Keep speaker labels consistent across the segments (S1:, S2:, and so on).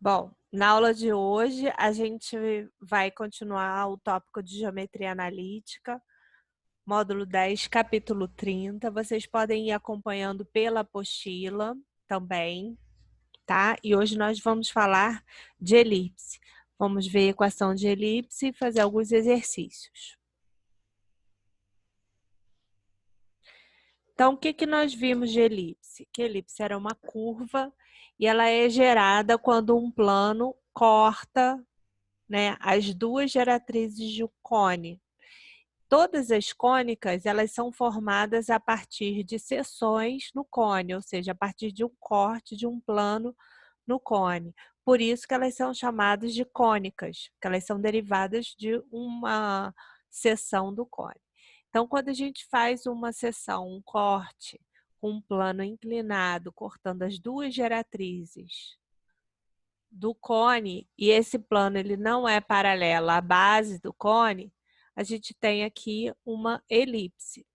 S1: Bom, na aula de hoje a gente vai continuar o tópico de geometria analítica, módulo 10, capítulo 30. Vocês podem ir acompanhando pela apostila também, tá? E hoje nós vamos falar de elipse. Vamos ver a equação de elipse e fazer alguns exercícios. Então, o que nós vimos de elipse? Que elipse era uma curva e ela é gerada quando um plano corta, né, as duas geratrizes de um cone. Todas as cônicas, elas são formadas a partir de seções no cone, ou seja, a partir de um corte de um plano no cone. Por isso que elas são chamadas de cônicas, que elas são derivadas de uma seção do cone. Então, quando a gente faz uma seção, um corte, com um plano inclinado, cortando as duas geratrizes do cone, e esse plano ele não é paralelo à base do cone, a gente tem aqui uma elipse.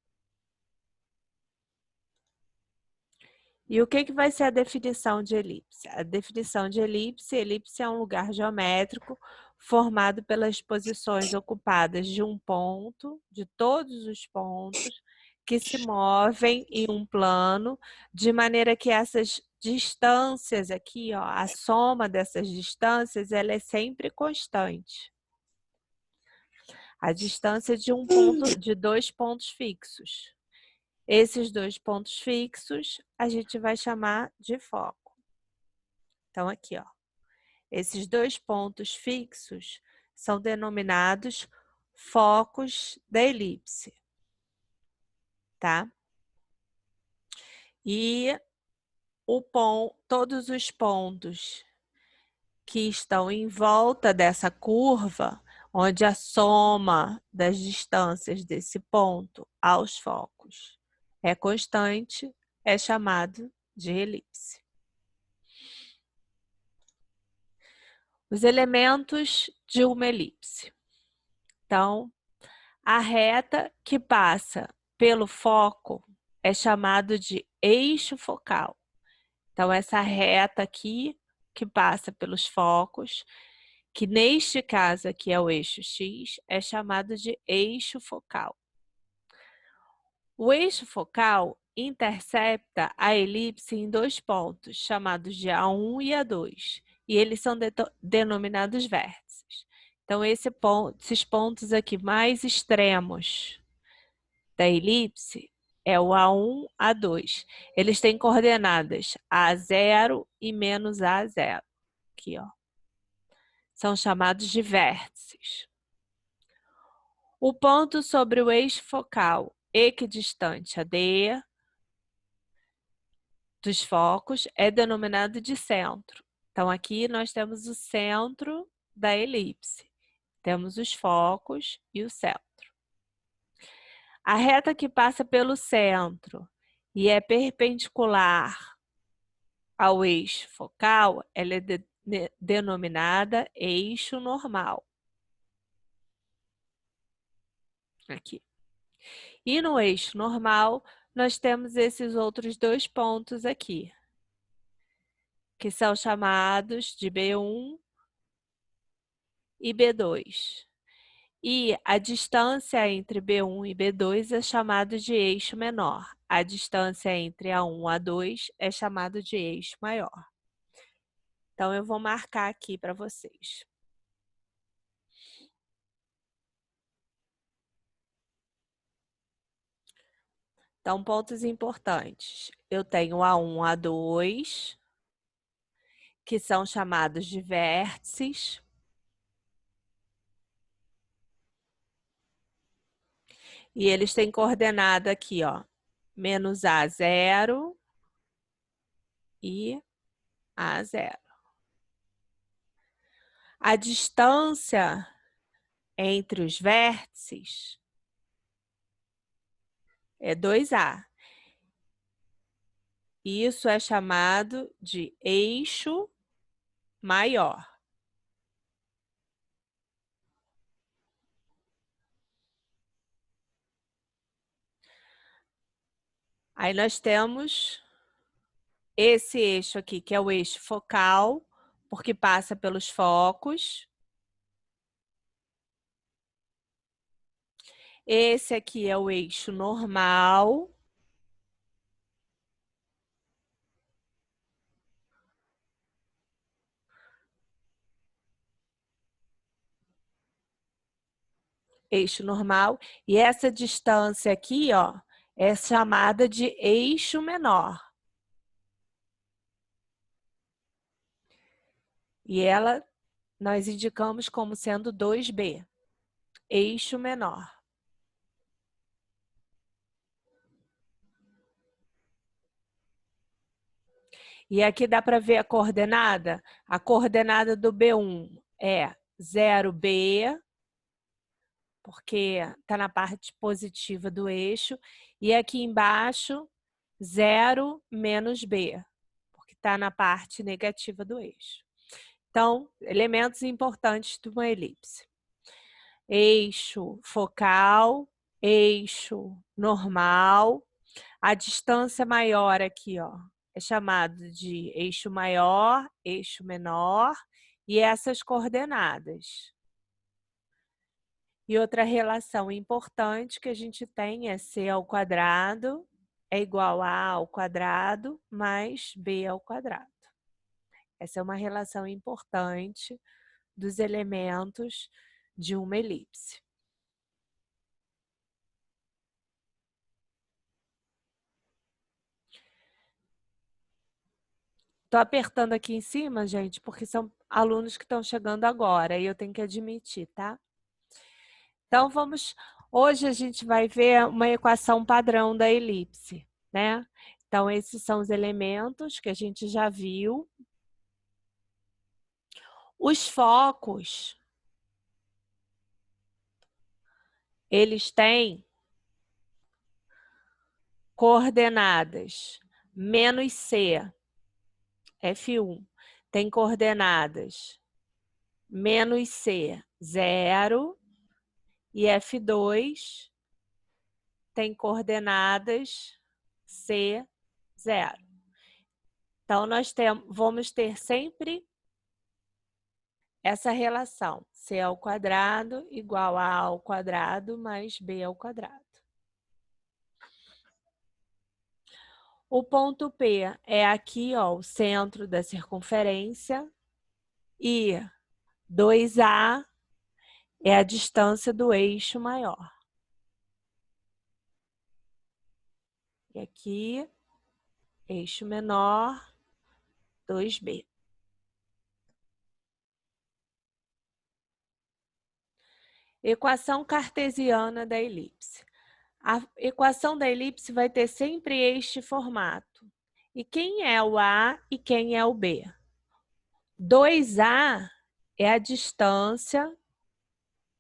S1: E o que vai ser a definição de elipse? A definição de elipse é um lugar geométrico formado pelas posições ocupadas de um ponto, de todos os pontos, que se movem em um plano, de maneira que essas distâncias aqui, ó, a soma dessas distâncias, ela é sempre constante. A distância de um ponto, de dois pontos fixos. Esses dois pontos fixos a gente vai chamar de foco. Então, aqui, ó, esses dois pontos fixos são denominados focos da elipse, tá? E todos os pontos que estão em volta dessa curva, onde a soma das distâncias desse ponto aos focos é constante, é chamado de elipse. Os elementos de uma elipse. Então, a reta que passa pelo foco é chamado de eixo focal. Então, essa reta aqui que passa pelos focos, que neste caso aqui é o eixo X, é chamado de eixo focal. O eixo focal intercepta a elipse em dois pontos, chamados de A1 e A2, e eles são denominados vértices. Então, esses pontos aqui mais extremos da elipse é o A1, A2. Eles têm coordenadas A0 e menos A0. Aqui, ó. São chamados de vértices. O ponto sobre o eixo focal equidistante a D dos focos é denominado de centro. Então, aqui nós temos o centro da elipse. Temos os focos e o centro. A reta que passa pelo centro e é perpendicular ao eixo focal, ela é denominada eixo normal. Aqui. E no eixo normal, nós temos esses outros dois pontos aqui, que são chamados de B1 e B2. E a distância entre B1 e B2 é chamada de eixo menor. A distância entre A1 e A2 é chamada de eixo maior. Então, eu vou marcar aqui para vocês. Então, pontos importantes. Eu tenho A1, A2, que são chamados de vértices. E eles têm coordenada aqui, ó, menos A0 e A0. A distância entre os vértices é 2A. Isso é chamado de eixo maior. Aí nós temos esse eixo aqui, que é o eixo focal, porque passa pelos focos. Esse aqui é o eixo normal. Eixo normal. E essa distância aqui, ó, é chamada de eixo menor. E ela nós indicamos como sendo 2B, eixo menor. E aqui dá para ver a coordenada? A coordenada do B1 é 0B, porque está na parte positiva do eixo, e aqui embaixo 0 menos B, porque está na parte negativa do eixo. Então, elementos importantes de uma elipse. Eixo focal, eixo normal. A distância maior aqui, ó, é chamado de eixo maior, eixo menor, e essas coordenadas. E outra relação importante que a gente tem é C ao quadrado é igual a A ao quadrado mais B ao quadrado. Essa é uma relação importante dos elementos de uma elipse. Estou apertando aqui em cima, gente, porque são alunos que estão chegando agora e eu tenho que admitir, tá? Então, hoje a gente vai ver uma equação padrão da elipse, né? Então, esses são os elementos que a gente já viu. Os focos, eles têm coordenadas menos C, F1, tem coordenadas menos C, 0, e F2 tem coordenadas C, 0. Então, nós vamos ter sempre essa relação, C ao quadrado igual a A ao quadrado mais B ao quadrado. O ponto P é aqui, ó, o centro da circunferência, e 2A é a distância do eixo maior. E aqui, eixo menor, 2B. Equação cartesiana da elipse. A equação da elipse vai ter sempre este formato. E quem é o A e quem é o B? 2A é a distância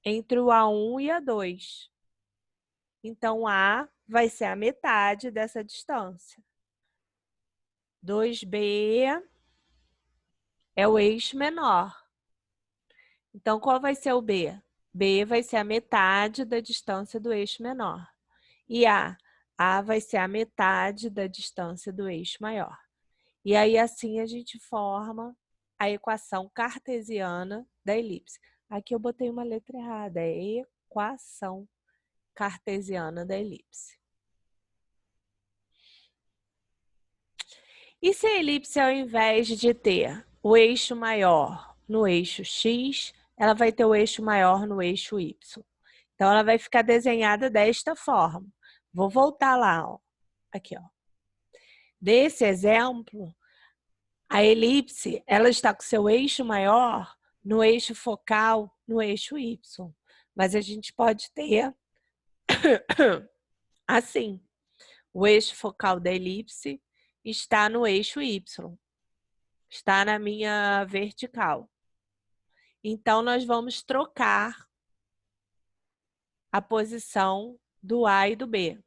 S1: entre o A1 e A2. Então, A vai ser a metade dessa distância. 2B é o eixo menor. Então, qual vai ser o B? B vai ser a metade da distância do eixo menor. E A vai ser a metade da distância do eixo maior. E aí, assim, a gente forma a equação cartesiana da elipse. Aqui eu botei uma letra errada, é equação cartesiana da elipse. E se a elipse, ao invés de ter o eixo maior no eixo X, ela vai ter o eixo maior no eixo Y? Então, ela vai ficar desenhada desta forma. Vou voltar lá, ó. Aqui, ó. Desse exemplo, a elipse, ela está com seu eixo maior no eixo focal, no eixo Y. Mas a gente pode ter assim. O eixo focal da elipse está no eixo Y. Está na minha vertical. Então, nós vamos trocar a posição do A e do B.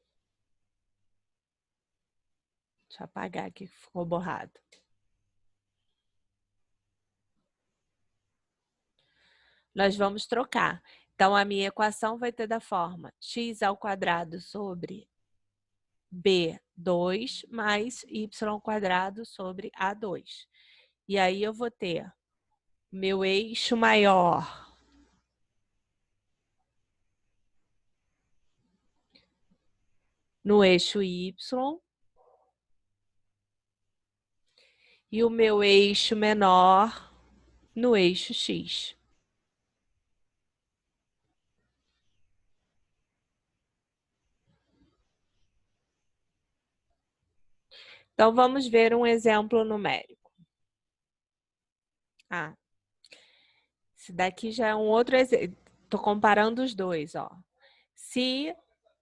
S1: Deixa eu apagar aqui que ficou borrado. Nós vamos trocar. Então, a minha equação vai ter da forma x ao quadrado sobre B2 mais y ao quadrado sobre A2. E aí, eu vou ter meu eixo maior no eixo Y e o meu eixo menor no eixo X. Então, vamos ver um exemplo numérico. Ah, esse daqui já é um outro exemplo. Estou comparando os dois, ó. Se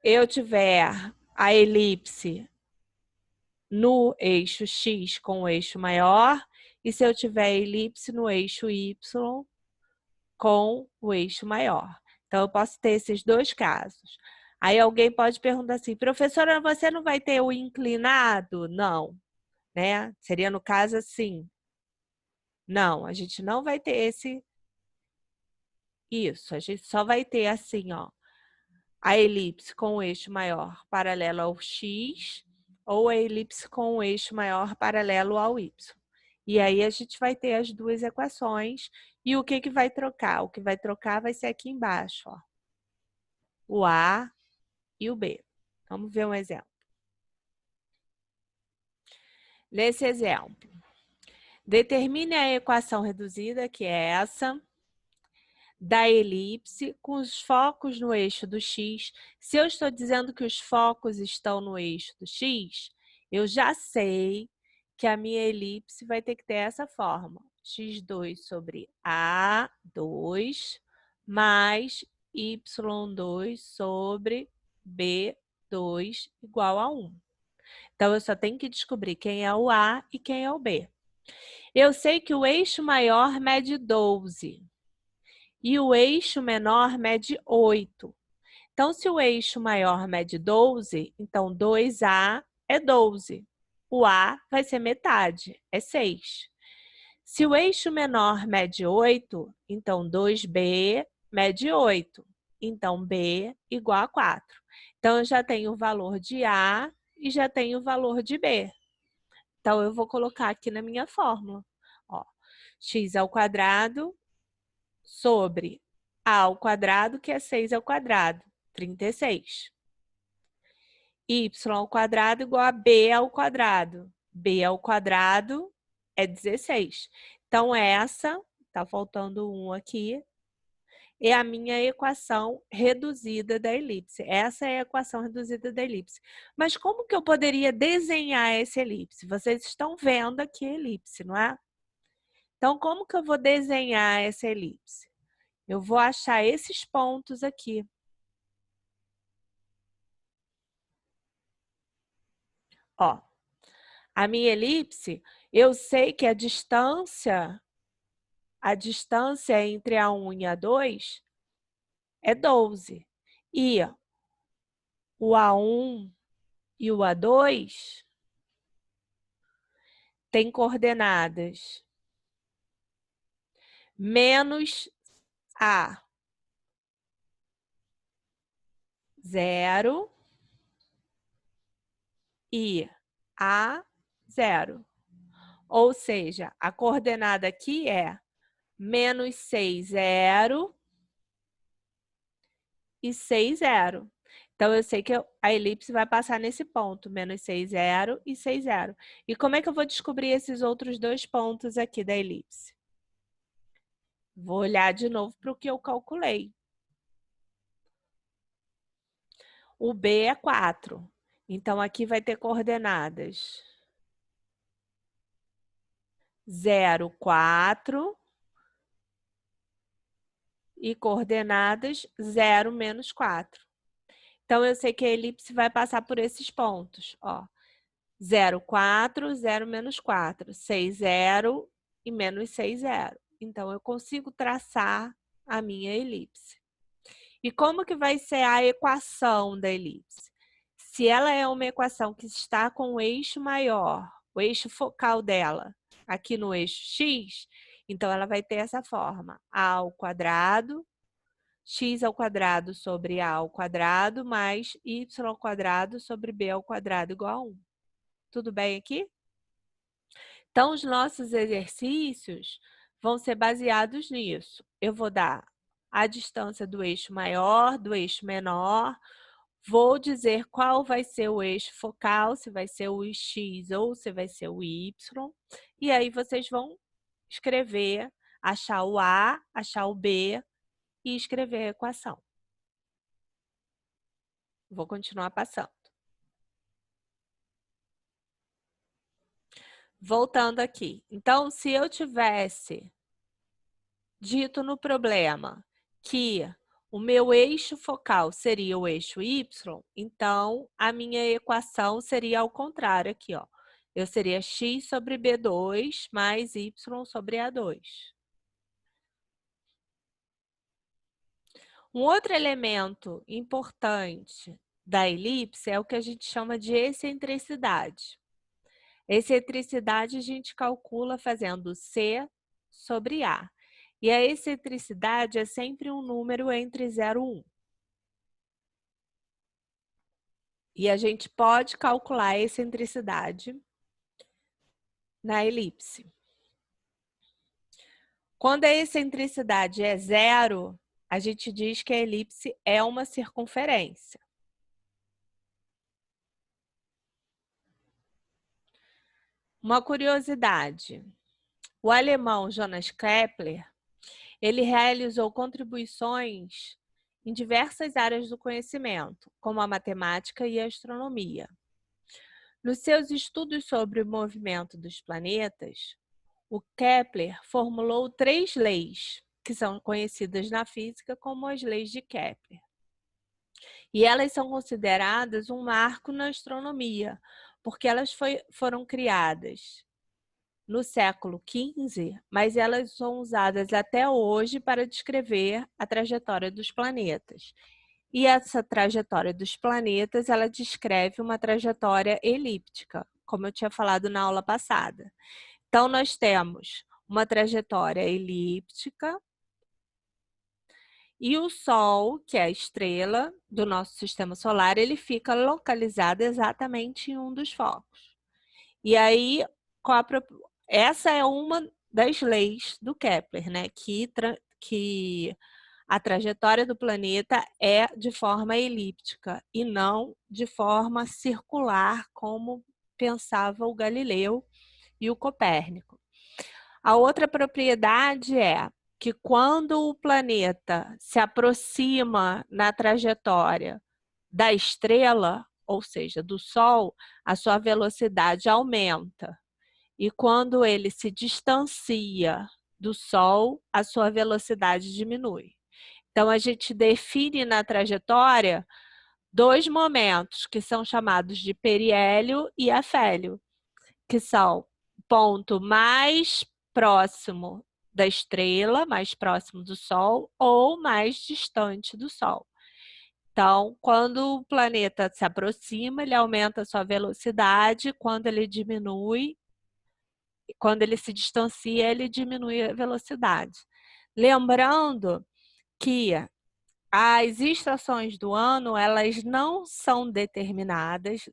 S1: eu tiver a elipse no eixo X com o eixo maior, e se eu tiver elipse no eixo Y com o eixo maior. Então, eu posso ter esses dois casos. Aí alguém pode perguntar assim, professora, você não vai ter o inclinado? Não, né? Seria no caso assim. Não, a gente não vai ter isso. A gente só vai ter assim, ó, a elipse com o eixo maior paralelo ao X ou a elipse com o eixo maior paralelo ao Y. E aí a gente vai ter as duas equações. E o que vai trocar? O que vai trocar vai ser aqui embaixo, ó. O A e o B. Vamos ver um exemplo. Nesse exemplo, determine a equação reduzida, que é essa, da elipse com os focos no eixo do X. Se eu estou dizendo que os focos estão no eixo do X, eu já sei que a minha elipse vai ter que ter essa forma. x2 sobre A2 mais y2 sobre B2 igual a 1. Então, eu só tenho que descobrir quem é o A e quem é o B. Eu sei que o eixo maior mede 12 e o eixo menor mede 8. Então, se o eixo maior mede 12, então 2A é 12. O A vai ser metade, é 6. Se o eixo menor mede 8, então 2B mede 8. Então, B igual a 4. Então, eu já tenho o valor de A e já tenho o valor de B. Então, eu vou colocar aqui na minha fórmula. Ó, x ao quadrado sobre A ao quadrado, que é 6 ao quadrado, 36. Y ao quadrado igual a B ao quadrado. B ao quadrado é 16. Então, essa, tá faltando um aqui, é a minha equação reduzida da elipse. Essa é a equação reduzida da elipse. Mas como que eu poderia desenhar essa elipse? Vocês estão vendo aqui a elipse, não é? Então, como que eu vou desenhar essa elipse? Eu vou achar esses pontos aqui. Ó, a minha elipse, eu sei que a distância entre a 1 e a 2 é 12. E o A1 e o A2 têm coordenadas menos A 0 e A 0. Ou seja, a coordenada aqui é menos 6, 0 e 6, 0. Então, eu sei que a elipse vai passar nesse ponto, menos 6, 0 e 6, 0. E como é que eu vou descobrir esses outros dois pontos aqui da elipse? Vou olhar de novo para o que eu calculei. O B é 4. Então, aqui vai ter coordenadas 0, 4 e coordenadas 0, menos 4. Então, eu sei que a elipse vai passar por esses pontos, ó. 0, 4, 0, menos 4, 6, 0 e menos 6, 0. Então, eu consigo traçar a minha elipse. E como que vai ser a equação da elipse? Se ela é uma equação que está com o eixo maior, o eixo focal dela, aqui no eixo x, então ela vai ter essa forma, a ao quadrado, x ao quadrado sobre a ao quadrado, mais y ao quadrado sobre b ao quadrado igual a 1. Tudo bem aqui? Então, os nossos exercícios vão ser baseados nisso. Eu vou dar a distância do eixo maior, do eixo menor, vou dizer qual vai ser o eixo focal, se vai ser o X ou se vai ser o Y, e aí vocês vão escrever, achar o A, achar o B e escrever a equação. Vou continuar passando. Voltando aqui. Então, se eu tivesse dito no problema que o meu eixo focal seria o eixo Y, então a minha equação seria ao contrário aqui, ó. Eu seria x sobre B2 mais y sobre A2. Um outro elemento importante da elipse é o que a gente chama de excentricidade. Excentricidade a gente calcula fazendo C sobre A. E a excentricidade é sempre um número entre 0 e 1. E a gente pode calcular a excentricidade na elipse. Quando a excentricidade é 0, a gente diz que a elipse é uma circunferência. Uma curiosidade. O alemão Johannes Kepler, ele realizou contribuições em diversas áreas do conhecimento, como a matemática e a astronomia. Nos seus estudos sobre o movimento dos planetas, o Kepler formulou 3 leis, que são conhecidas na física como as leis de Kepler. E elas são consideradas um marco na astronomia, porque elas foram criadas no século XV, mas elas são usadas até hoje para descrever a trajetória dos planetas. E essa trajetória dos planetas, ela descreve uma trajetória elíptica, como eu tinha falado na aula passada. Então, nós temos uma trajetória elíptica e o Sol, que é a estrela do nosso sistema solar, ele fica localizado exatamente em um dos focos. E aí, essa é uma das leis do Kepler, né? Que a trajetória do planeta é de forma elíptica e não de forma circular, como pensava o Galileu e o Copérnico. A outra propriedade é que quando o planeta se aproxima na trajetória da estrela, ou seja, do Sol, a sua velocidade aumenta. E quando ele se distancia do Sol, a sua velocidade diminui. Então, a gente define na trajetória 2 momentos, que são chamados de periélio e afélio, que são ponto mais próximo da estrela, mais próximo do Sol, ou mais distante do Sol. Então, quando o planeta se aproxima, ele aumenta a sua velocidade, quando ele diminui, quando ele se distancia, ele diminui a velocidade. Lembrando que as estações do ano, elas não são determinadas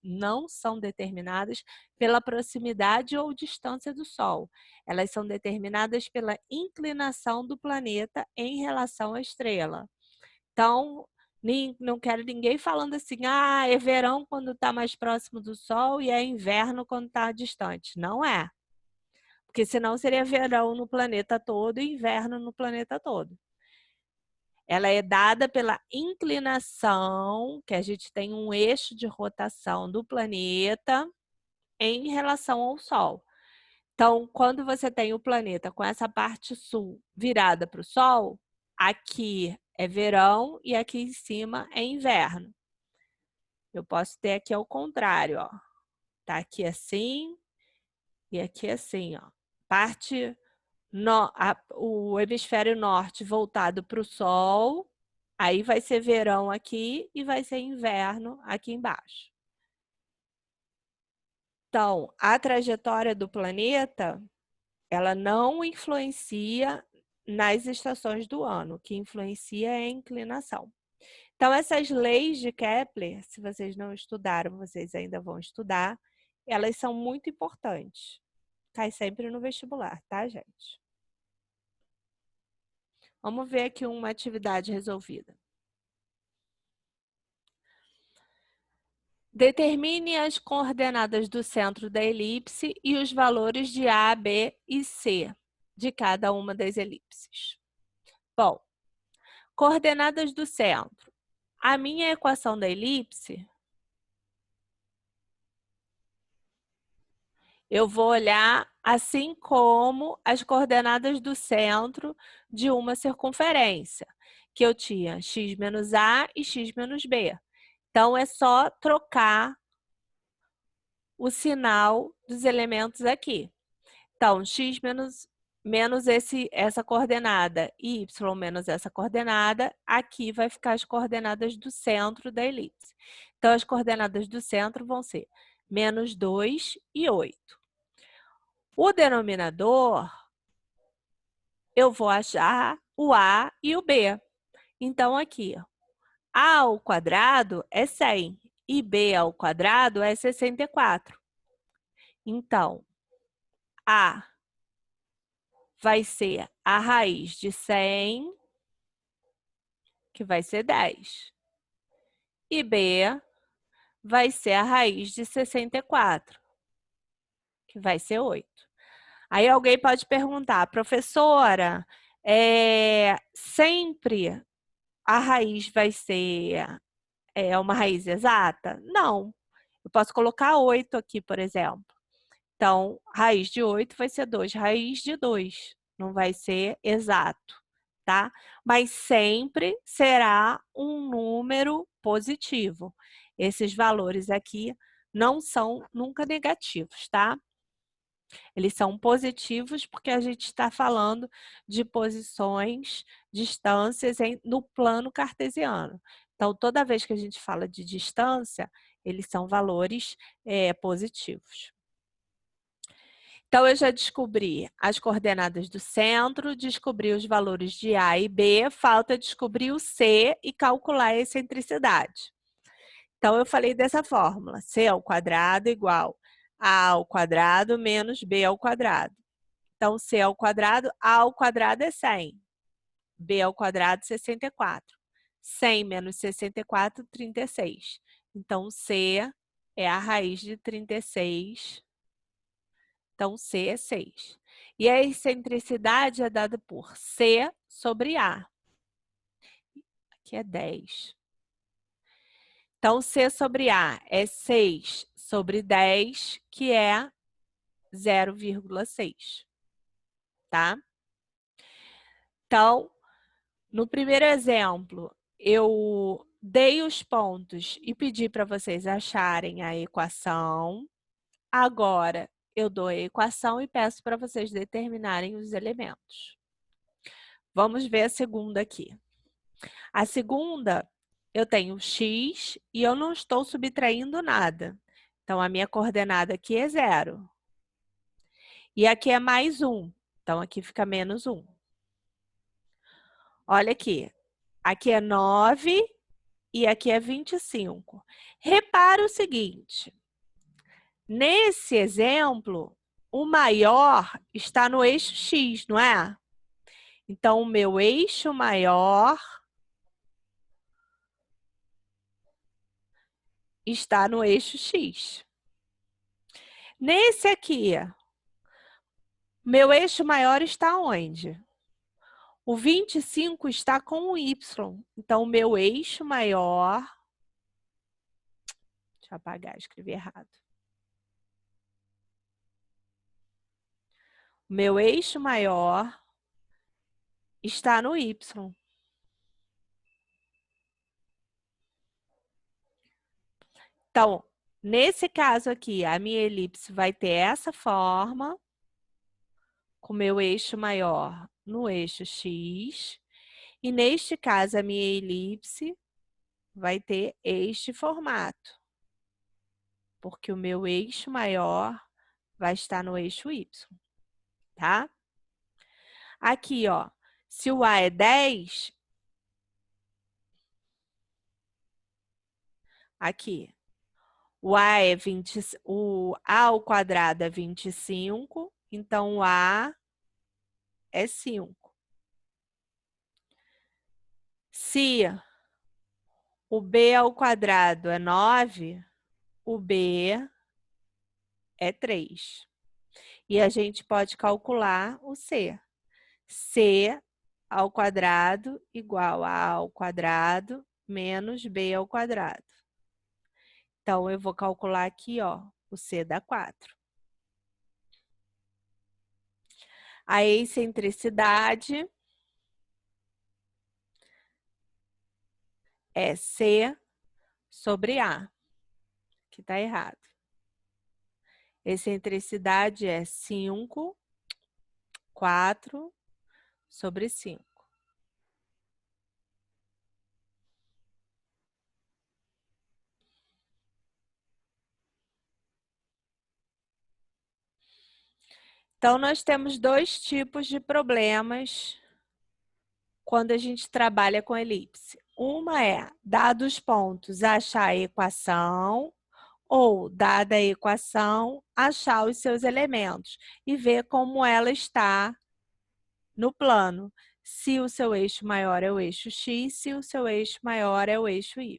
S1: pela proximidade ou distância do Sol. Elas são determinadas pela inclinação do planeta em relação à estrela. Então, não quero ninguém falando assim, é verão quando está mais próximo do Sol e é inverno quando está distante. Não é. Porque senão seria verão no planeta todo e inverno no planeta todo. Ela é dada pela inclinação, que a gente tem um eixo de rotação do planeta em relação ao Sol. Então, quando você tem o planeta com essa parte sul virada para o Sol, aqui é verão e aqui em cima é inverno. Eu posso ter aqui ao contrário, ó. Tá aqui assim e aqui assim, ó. O hemisfério norte voltado para o Sol, aí vai ser verão aqui e vai ser inverno aqui embaixo. Então, a trajetória do planeta, ela não influencia nas estações do ano, o que influencia é a inclinação. Então, essas leis de Kepler, se vocês não estudaram, vocês ainda vão estudar, elas são muito importantes. Cai sempre no vestibular, tá, gente? Vamos ver aqui uma atividade resolvida. Determine as coordenadas do centro da elipse e os valores de A, B e C de cada uma das elipses. Bom, coordenadas do centro. A minha equação da elipse, eu vou olhar assim como as coordenadas do centro de uma circunferência, que eu tinha x menos A e x menos B. Então, é só trocar o sinal dos elementos aqui. Então, x menos essa coordenada e y menos essa coordenada, aqui vai ficar as coordenadas do centro da elipse. Então, as coordenadas do centro vão ser menos 2 e 8. O denominador, eu vou achar o A e o B. Então, aqui, A ao quadrado é 100 e B ao quadrado é 64. Então, A vai ser a raiz de 100, que vai ser 10. E B vai ser a raiz de 64, que vai ser 8. Aí alguém pode perguntar, professora, sempre a raiz vai ser uma raiz exata? Não. Eu posso colocar 8 aqui, por exemplo. Então, raiz de 8 vai ser 2, raiz de 2. Não vai ser exato, tá? Mas sempre será um número positivo. Esses valores aqui não são nunca negativos, tá? Eles são positivos porque a gente está falando de posições, distâncias no plano cartesiano. Então, toda vez que a gente fala de distância, eles são valores positivos. Então, eu já descobri as coordenadas do centro, descobri os valores de A e B, falta descobrir o C e calcular a excentricidade. Então, eu falei dessa fórmula, C ao quadrado igual A ao quadrado menos B ao quadrado. Então, C ao quadrado, A ao quadrado é 100, B ao quadrado 64. 100 menos 64, 36. Então, C é a raiz de 36. Então, C é 6. E a excentricidade é dada por C sobre A. Aqui é 10. Então, C sobre A é 6 sobre 10, que é 0,6. Tá? Então, no primeiro exemplo, eu dei os pontos e pedi para vocês acharem a equação. Agora, eu dou a equação e peço para vocês determinarem os elementos. Vamos ver a segunda aqui. A segunda, eu tenho x e eu não estou subtraindo nada. Então, a minha coordenada aqui é 0. E aqui é mais 1. Então, aqui fica menos 1. Olha aqui. Aqui é 9 e aqui é 25. Repara o seguinte. Nesse exemplo, o maior está no eixo x, não é? Então, o meu eixo maior está no eixo x. Nesse aqui, meu eixo maior está onde? O 25 está com o y. Então, o meu eixo maior... Deixa eu apagar, escrevi errado. O meu eixo maior está no y. Então, nesse caso aqui, a minha elipse vai ter essa forma, com o meu eixo maior no eixo x. E neste caso, a minha elipse vai ter este formato, porque o meu eixo maior vai estar no eixo y, tá? Aqui, ó, se o A é 10, aqui, o A é 20, o A ao quadrado é 25, então o A é 5. Se o b ao quadrado é 9, o b é 3. E a gente pode calcular o c. C ao quadrado igual a ao quadrado menos b ao quadrado. Então, eu vou calcular aqui, ó, o c dá 4. A excentricidade é C sobre A, que está errado. Excentricidade é 5, 4 sobre 5. Então, nós temos dois tipos de problemas quando a gente trabalha com elipse. Uma é, dados os pontos, achar a equação, ou, dada a equação, achar os seus elementos e ver como ela está no plano. Se o seu eixo maior é o eixo X, se o seu eixo maior é o eixo Y.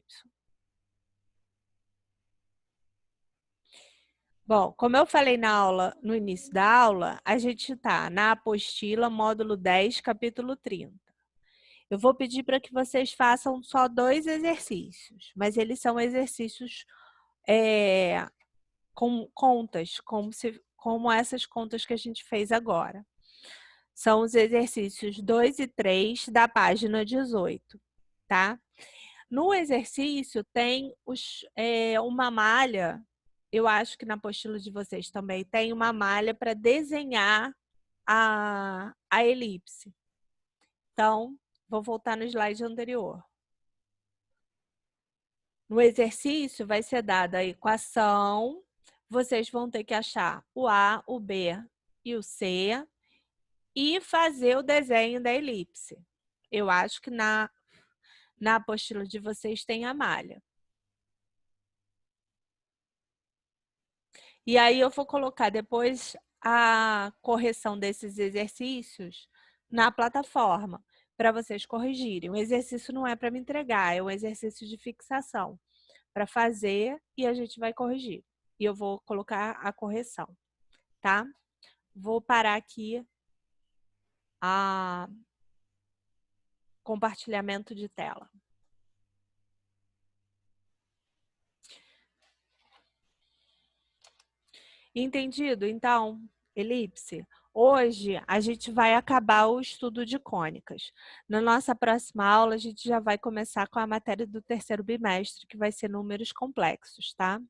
S1: Bom, como eu falei no início da aula, a gente está na apostila, módulo 10, capítulo 30. Eu vou pedir para que vocês façam só 2 exercícios, mas eles são exercícios com contas, como essas contas que a gente fez agora. São os exercícios 2 e 3 da página 18, tá? No exercício tem uma malha, eu acho que na apostila de vocês também tem uma malha para desenhar a elipse. Então, vou voltar no slide anterior. No exercício vai ser dada a equação, vocês vão ter que achar o A, o B e o C e fazer o desenho da elipse. Eu acho que na apostila de vocês tem a malha. E aí eu vou colocar depois a correção desses exercícios na plataforma para vocês corrigirem. O exercício não é para me entregar, é um exercício de fixação para fazer e a gente vai corrigir. E eu vou colocar a correção, tá? Vou parar aqui a compartilhamento de tela. Entendido? Então, elipse. Hoje, a gente vai acabar o estudo de cônicas. Na nossa próxima aula, a gente já vai começar com a matéria do terceiro bimestre, que vai ser números complexos, tá?